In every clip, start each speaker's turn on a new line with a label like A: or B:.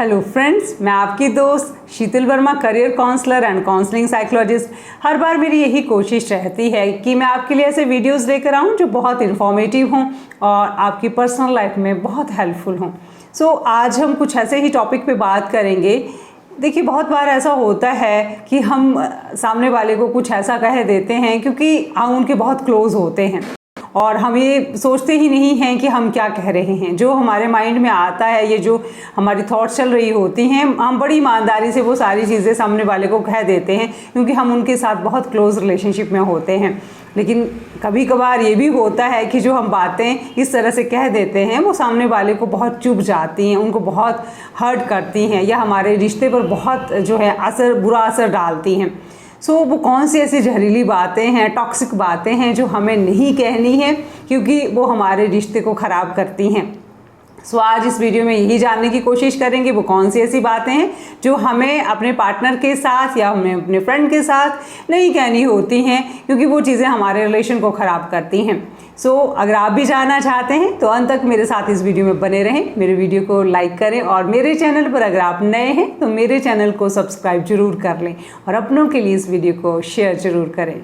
A: Hello friends, मैं आपकी दोस्त Sheetal Verma, career counsellor and counselling psychologist. हर बार मेरी यही कोशिश रहती है कि मैं आपके लिए ऐसे वीडियोस लेकर आऊँ जो बहुत इन्फॉर्मेटिव हों और आपकी पर्सनल लाइफ में बहुत हेल्पफुल हों। सो आज हम कुछ ऐसे ही टॉपिक पे बात करेंगे। देखिए, बहुत बार ऐसा होता है कि हम सामने वाले को कुछ ऐसा कह देते हैं क्योंकि हम उनके बहुत क्लोज होते हैं और हम ये सोचते ही नहीं हैं कि हम क्या कह रहे हैं। जो हमारे माइंड में आता है, ये जो हमारी थॉट्स चल रही होती हैं, हम बड़ी ईमानदारी से वो सारी चीज़ें सामने वाले को कह देते हैं क्योंकि हम उनके साथ बहुत क्लोज रिलेशनशिप में होते हैं। लेकिन कभी कभार ये भी होता है कि जो हम बातें इस तरह से कह देते हैं वो सामने वाले को बहुत चुभ जाती हैं, उनको बहुत हर्ट करती हैं या हमारे रिश्ते पर बहुत जो है बुरा असर डालती हैं। सो वो कौन सी ऐसी जहरीली बातें हैं, टॉक्सिक बातें हैं जो हमें नहीं कहनी है क्योंकि वो हमारे रिश्ते को ख़राब करती हैं। सो आज इस वीडियो में यही जानने की कोशिश करेंगे वो कौन सी ऐसी बातें हैं जो हमें अपने पार्टनर के साथ या हमें अपने फ्रेंड के साथ नहीं कहनी होती हैं क्योंकि वो चीज़ें हमारे रिलेशन को ख़राब करती हैं। सो अगर आप भी जानना चाहते हैं तो अंत तक मेरे साथ इस वीडियो में बने रहें। मेरे वीडियो को लाइक करें और मेरे चैनल पर अगर आप नए हैं तो मेरे चैनल को सब्सक्राइब जरूर कर लें और अपनों के लिए इस वीडियो को शेयर जरूर करें।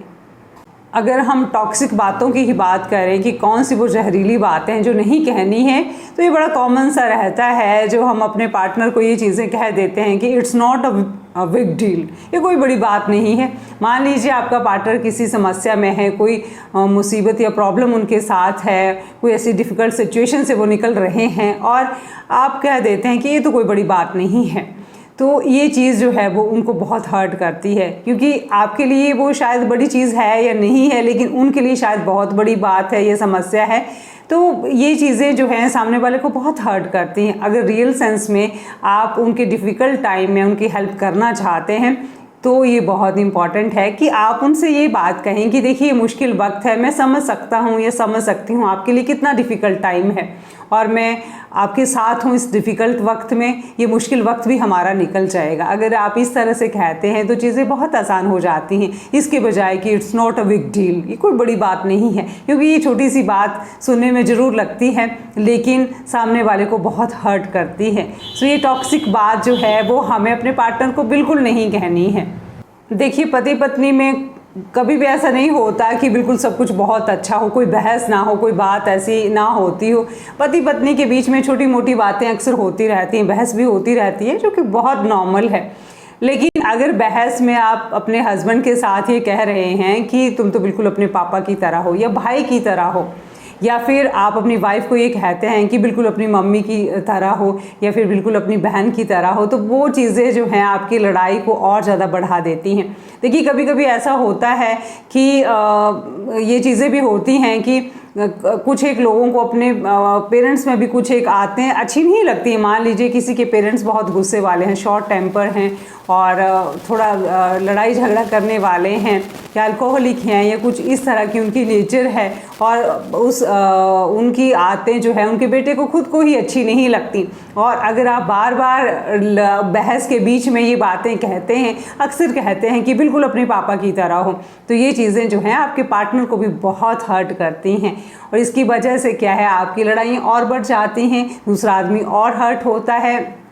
A: अगर हम टॉक्सिक बातों की ही बात करें कि कौन सी वो जहरीली बातें हैं जो नहीं कहनी है, तो ये बड़ा कॉमन सा रहता है जो हम अपने पार्टनर को ये चीज़ें कह देते हैं कि it's not a big deal, ये कोई बड़ी बात नहीं है। मान लीजिए आपका पार्टनर किसी समस्या में है, कोई मुसीबत या प्रॉब्लम उनके साथ है, कोई ऐसी डिफ़िकल्ट सिचुएशन से वो निकल रहे हैं और आप कह देते हैं कि ये तो कोई बड़ी बात नहीं है। तो ये चीज़ जो है वो उनको बहुत हर्ट करती है क्योंकि आपके लिए वो शायद बड़ी चीज़ है या नहीं है, लेकिन उनके लिए शायद बहुत बड़ी बात है, ये समस्या है। तो ये चीज़ें जो हैं सामने वाले को बहुत हर्ट करती हैं। अगर रियल सेंस में आप उनके डिफ़िकल्ट टाइम में उनकी हेल्प करना चाहते हैं तो ये बहुत इम्पॉर्टेंट है कि आप उनसे ये बात कहें कि देखिए, ये मुश्किल वक्त है, मैं समझ सकता हूँ या समझ सकती हूँ आपके लिए कितना डिफ़िकल्ट टाइम है और मैं आपके साथ हूँ इस डिफ़िकल्ट वक्त में, ये मुश्किल वक्त भी हमारा निकल जाएगा। अगर आप इस तरह से कहते हैं तो चीज़ें बहुत आसान हो जाती हैं, इसके बजाय कि it's not a big deal, ये कोई बड़ी बात नहीं है। क्योंकि ये छोटी सी बात सुनने में ज़रूर लगती है लेकिन सामने वाले को बहुत हर्ट करती है। सो ये टॉक्सिक बात जो है वो हमें अपने पार्टनर को बिल्कुल नहीं कहनी है। देखिए, पति पत्नी में कभी भी ऐसा नहीं होता कि बिल्कुल सब कुछ बहुत अच्छा हो, कोई बहस ना हो, कोई बात ऐसी ना होती हो। पति पत्नी के बीच में छोटी मोटी बातें अक्सर होती रहती हैं, बहस भी होती रहती है जो कि बहुत नॉर्मल है। लेकिन अगर बहस में आप अपने हस्बैंड के साथ ये कह रहे हैं कि तुम तो बिल्कुल अपने पापा की तरह हो या भाई की तरह हो, या फिर आप अपनी वाइफ को ये कहते हैं कि बिल्कुल अपनी मम्मी की तरह हो या फिर बिल्कुल अपनी बहन की तरह हो, तो वो चीज़ें जो हैं आपकी लड़ाई को और ज़्यादा बढ़ा देती हैं। देखिए, कभी कभी ऐसा होता है कि ये चीज़ें भी होती हैं कि कुछ एक लोगों को अपने पेरेंट्स में भी कुछ एक आते हैं अच्छी नहीं लगती हैं। मान लीजिए किसी के पेरेंट्स बहुत गुस्से वाले हैं, शॉर्ट टेम्पर हैं और थोड़ा लड़ाई झगड़ा करने वाले हैं या अल्कोहलिक हैं या कुछ इस तरह की उनकी नेचर है और उनकी आदतें जो है उनके बेटे को खुद को ही अच्छी नहीं लगती। और अगर आप बार बार बहस के बीच में ये बातें कहते हैं, अक्सर कहते हैं कि बिल्कुल अपने पापा की तरह हो, तो ये चीज़ें जो हैं आपके पार्टनर को भी बहुत हर्ट करती हैं और इसकी वजह से क्या है, आपकी लड़ाइयाँ और बढ़ जाती हैं, दूसरा आदमी और हर्ट होता है।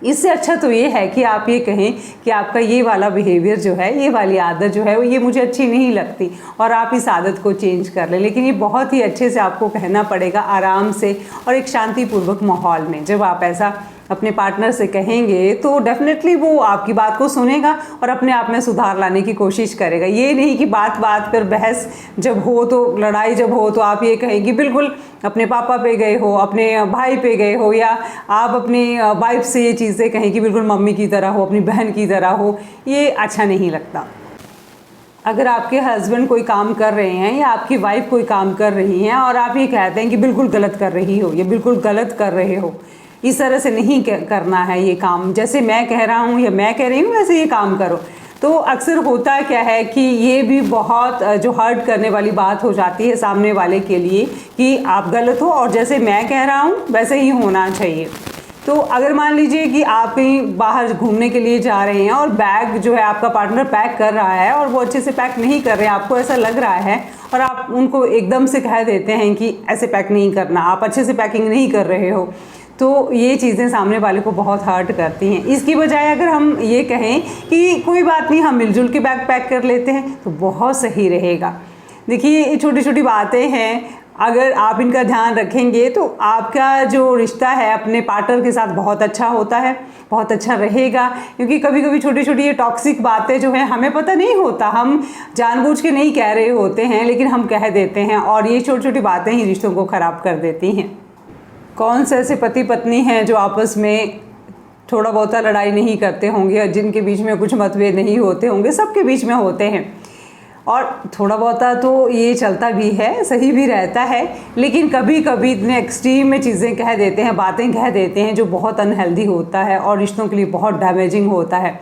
A: इससे अच्छा तो ये है कि आप ये कहें कि आपका ये वाला बिहेवियर जो है, ये वाली आदत जो है ये मुझे अच्छी नहीं लगती और आप इस आदत को चेंज कर लें। लेकिन ये बहुत ही अच्छे से आपको कहना पड़ेगा, आराम से और एक शांतिपूर्वक माहौल में। जब आप ऐसा अपने पार्टनर से कहेंगे तो डेफिनेटली वो आपकी बात को सुनेगा और अपने आप में सुधार लाने की कोशिश करेगा। ये नहीं कि बात बात पर बहस जब हो, तो लड़ाई जब हो तो आप ये कहें कि बिल्कुल अपने पापा पे गए हो, अपने भाई पे गए हो, या आप अपनी वाइफ से ये चीज़ें कहें कि बिल्कुल मम्मी की तरह हो, अपनी बहन की तरह हो। ये अच्छा नहीं लगता। अगर आपके हस्बैंड कोई काम कर रहे हैं या आपकी वाइफ कोई काम कर रही हैं और आप ये कहते हैं कि बिल्कुल गलत कर रही हो या बिल्कुल गलत कर रहे हो, इस तरह से नहीं करना है ये काम, जैसे मैं कह रहा हूँ या मैं कह रही हूँ वैसे ये काम करो, तो अक्सर होता क्या है कि ये भी बहुत जो हर्ट करने वाली बात हो जाती है सामने वाले के लिए कि आप गलत हो और जैसे मैं कह रहा हूँ वैसे ही होना चाहिए। तो अगर मान लीजिए कि आप कहीं बाहर घूमने के लिए जा रहे हैं और बैग जो है आपका पार्टनर पैक कर रहा है और वो अच्छे से पैक नहीं कर रहे हैं, आपको ऐसा लग रहा है और आप उनको एकदम से कह देते हैं कि ऐसे पैक नहीं करना, आप अच्छे से पैकिंग नहीं कर रहे हो, तो ये चीज़ें सामने वाले को बहुत हर्ट करती हैं। इसकी बजाय अगर हम ये कहें कि कोई बात नहीं, हम मिलजुल के बैग पैक कर लेते हैं, तो बहुत सही रहेगा। देखिए, ये छोटी छोटी बातें हैं, अगर आप इनका ध्यान रखेंगे तो आपका जो रिश्ता है अपने पार्टनर के साथ बहुत अच्छा होता है, बहुत अच्छा रहेगा। क्योंकि कभी कभी छोटी छोटी ये टॉक्सिक बातें जो हैं हमें पता नहीं होता, हम जानबूझ के नहीं कह रहे होते हैं, लेकिन हम कह देते हैं, और ये छोटी छोटी बातें ही रिश्तों को ख़राब कर देती हैं। कौन से ऐसे पति पत्नी हैं जो आपस में थोड़ा बहुत लड़ाई नहीं करते होंगे, जिनके बीच में कुछ मतभेद नहीं होते होंगे? सबके बीच में होते हैं, और थोड़ा बहुत तो ये चलता भी है, सही भी रहता है। लेकिन कभी कभी इतने एक्सट्रीम में चीज़ें कह देते हैं, बातें कह देते हैं जो बहुत अनहेल्दी होता है और रिश्तों के लिए बहुत डैमेजिंग होता है।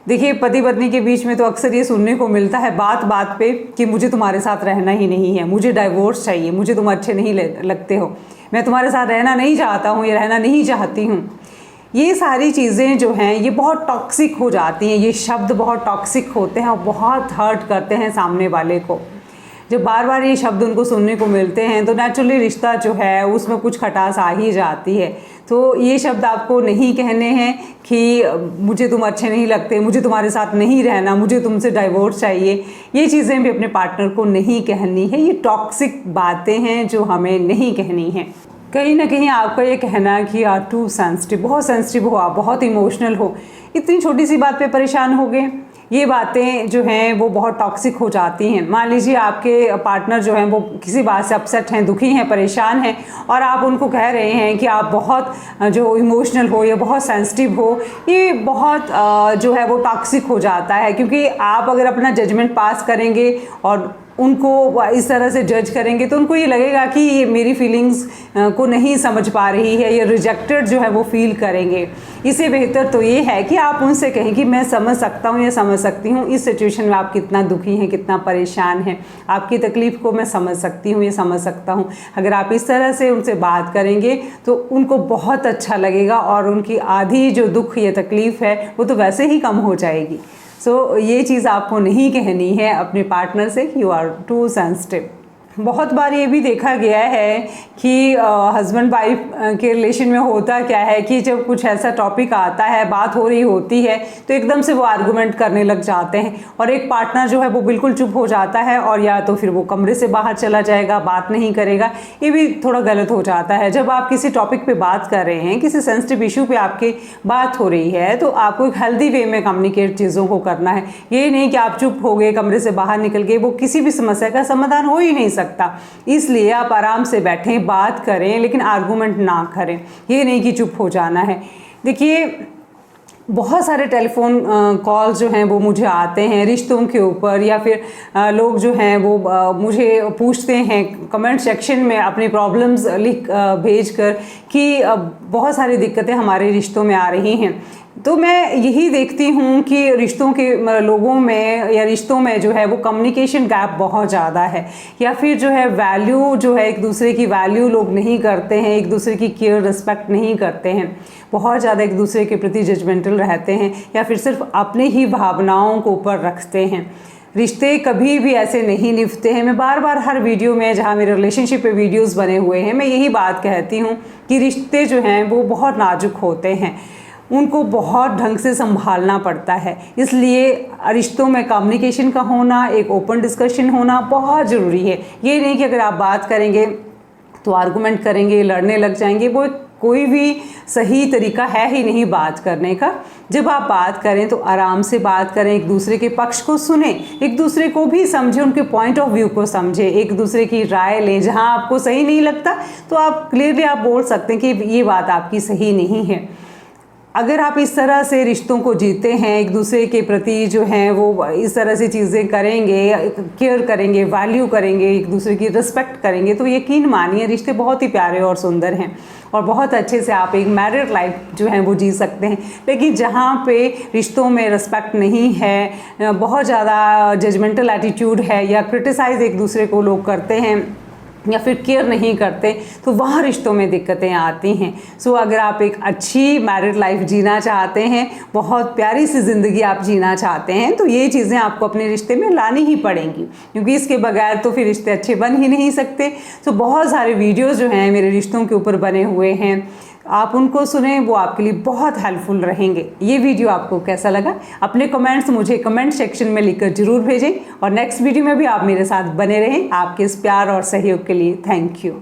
A: देखिए, पति पत्नी के बीच में तो अक्सर ये सुनने को मिलता है बात बात पे कि मुझे तुम्हारे साथ रहना ही नहीं है, मुझे डाइवोर्स चाहिए, मुझे तुम अच्छे नहीं लगते हो, मैं तुम्हारे साथ रहना नहीं चाहता हूँ या रहना नहीं चाहती हूँ। ये सारी चीज़ें जो हैं ये बहुत टॉक्सिक हो जाती हैं, ये शब्द बहुत टॉक्सिक होते हैं और बहुत हर्ट करते हैं सामने वाले को। जब बार बार ये शब्द उनको सुनने को मिलते हैं तो नेचुरली रिश्ता जो है उसमें कुछ खटास आ ही जाती है। तो ये शब्द आपको नहीं कहने हैं कि मुझे तुम अच्छे नहीं लगते, मुझे तुम्हारे साथ नहीं रहना, मुझे तुमसे डाइवोर्स चाहिए। ये चीज़ें भी अपने पार्टनर को नहीं कहनी है। ये टॉक्सिक बातें हैं जो हमें नहीं कहनी हैं। कहीं ना कहीं आपका ये कहना कि यार टू सेंसिटिव, बहुत सेंसिटिव हो आप, बहुत इमोशनल हो, इतनी छोटी सी बात पे परेशान हो गए, ये बातें जो हैं वो बहुत टॉक्सिक हो जाती हैं। मान लीजिए आपके पार्टनर जो हैं वो किसी बात से अपसेट हैं, दुखी हैं, परेशान हैं, और आप उनको कह रहे हैं कि आप बहुत जो इमोशनल हो या बहुत सेंसिटिव हो, ये बहुत जो है वो टॉक्सिक हो जाता है। क्योंकि आप अगर अपना जजमेंट पास करेंगे और उनको इस तरह से जज करेंगे तो उनको ये लगेगा कि ये मेरी फीलिंग्स को नहीं समझ पा रही है, या रिजेक्टेड जो है वो फील करेंगे। इससे बेहतर तो ये है कि आप उनसे कहें कि मैं समझ सकता हूँ या समझ सकती हूँ इस सिचुएशन में आप कितना दुखी हैं, कितना परेशान हैं, आपकी तकलीफ़ को मैं समझ सकती हूँ, ये समझ सकता हूँ। अगर आप इस तरह से उनसे बात करेंगे तो उनको बहुत अच्छा लगेगा और उनकी आधी जो दुख या तकलीफ़ है वो तो वैसे ही कम हो जाएगी। सो ये चीज़ आपको नहीं कहनी है अपने पार्टनर से कि यू आर टू सेंसिटिव। बहुत बार ये भी देखा गया है कि हस्बैंड वाइफ के रिलेशन में होता क्या है कि जब कुछ ऐसा टॉपिक आता है, बात हो रही होती है, तो एकदम से वो आर्गुमेंट करने लग जाते हैं और एक पार्टनर जो है वो बिल्कुल चुप हो जाता है, और या तो फिर वो कमरे से बाहर चला जाएगा, बात नहीं करेगा। ये भी थोड़ा गलत हो जाता है। जब आप किसी टॉपिक पे बात कर रहे हैं, किसी सेंसिटिव इशू पे आपकी बात हो रही है, तो आपको एक हेल्दी वे में कम्युनिकेट चीज़ों को करना है। ये नहीं कि आप चुप हो गए, कमरे से बाहर निकल गए, वो किसी भी समस्या का समाधान हो ही नहीं सकता। इसलिए आप आराम से बैठें, बात करें, लेकिन आर्गुमेंट ना करें। ये नहीं कि चुप हो जाना है। देखिए, बहुत सारे टेलीफोन कॉल्स जो हैं वो मुझे आते हैं रिश्तों के ऊपर, या फिर लोग जो हैं वो मुझे पूछते हैं कमेंट सेक्शन में अपनी प्रॉब्लम्स लिख भेज कर कि बहुत सारी दिक्कतें हमारे रिश्तों में आ रही हैं। तो मैं यही देखती हूँ कि रिश्तों के लोगों में या रिश्तों में जो है वो कम्युनिकेशन गैप बहुत ज़्यादा है, या फिर जो है वैल्यू जो है, एक दूसरे की वैल्यू लोग नहीं करते हैं, एक दूसरे की केयर रिस्पेक्ट नहीं करते हैं, बहुत ज़्यादा एक दूसरे के प्रति जजमेंटल रहते हैं, या फिर सिर्फ अपने ही भावनाओं को ऊपर रखते हैं। रिश्ते कभी भी ऐसे नहीं निभते हैं। मैं बार बार हर वीडियो में जहाँ मेरे रिलेशनशिप पे वीडियोस बने हुए हैं, मैं यही बात कहती हूँ कि रिश्ते जो हैं वो बहुत नाजुक होते हैं, उनको बहुत ढंग से संभालना पड़ता है। इसलिए रिश्तों में कम्युनिकेशन का होना, एक ओपन डिस्कशन होना बहुत ज़रूरी है। ये नहीं कि अगर आप बात करेंगे तो आर्गुमेंट करेंगे, लड़ने लग जाएंगे, वो कोई भी सही तरीका है ही नहीं बात करने का। जब आप बात करें तो आराम से बात करें, एक दूसरे के पक्ष को सुने, एक दूसरे को भी समझें, उनके पॉइंट ऑफ व्यू को समझें, एक दूसरे की राय लें। जहां आपको सही नहीं लगता तो आप क्लियरली आप बोल सकते हैं कि ये बात आपकी सही नहीं है। अगर आप इस तरह से रिश्तों को जीते हैं, एक दूसरे के प्रति जो हैं वो इस तरह से चीज़ें करेंगे, केयर करेंगे, वैल्यू करेंगे, एक दूसरे की रिस्पेक्ट करेंगे, तो यकीन मानिए रिश्ते बहुत ही प्यारे और सुंदर हैं और बहुत अच्छे से आप एक मैरिड लाइफ जो है वो जी सकते हैं। लेकिन जहाँ पे रिश्तों में रिस्पेक्ट नहीं है, बहुत ज़्यादा जजमेंटल एटीट्यूड है, या क्रिटिसाइज़ एक दूसरे को लोग करते हैं, या फिर केयर नहीं करते, तो वहाँ रिश्तों में दिक्कतें आती हैं। सो अगर आप एक अच्छी मैरिड लाइफ जीना चाहते हैं, बहुत प्यारी सी ज़िंदगी आप जीना चाहते हैं, तो ये चीज़ें आपको अपने रिश्ते में लानी ही पड़ेंगी, क्योंकि इसके बगैर तो फिर रिश्ते अच्छे बन ही नहीं सकते। तो बहुत सारे वीडियोज़ जो हैं मेरे रिश्तों के ऊपर बने हुए हैं, आप उनको सुने, वो आपके लिए बहुत हेल्पफुल रहेंगे। ये वीडियो आपको कैसा लगा? अपने कमेंट्स मुझे कमेंट सेक्शन में लिखकर जरूर भेजें और नेक्स्ट वीडियो में भी आप मेरे साथ बने रहें। आपके इस प्यार और सहयोग के लिए थैंक यू।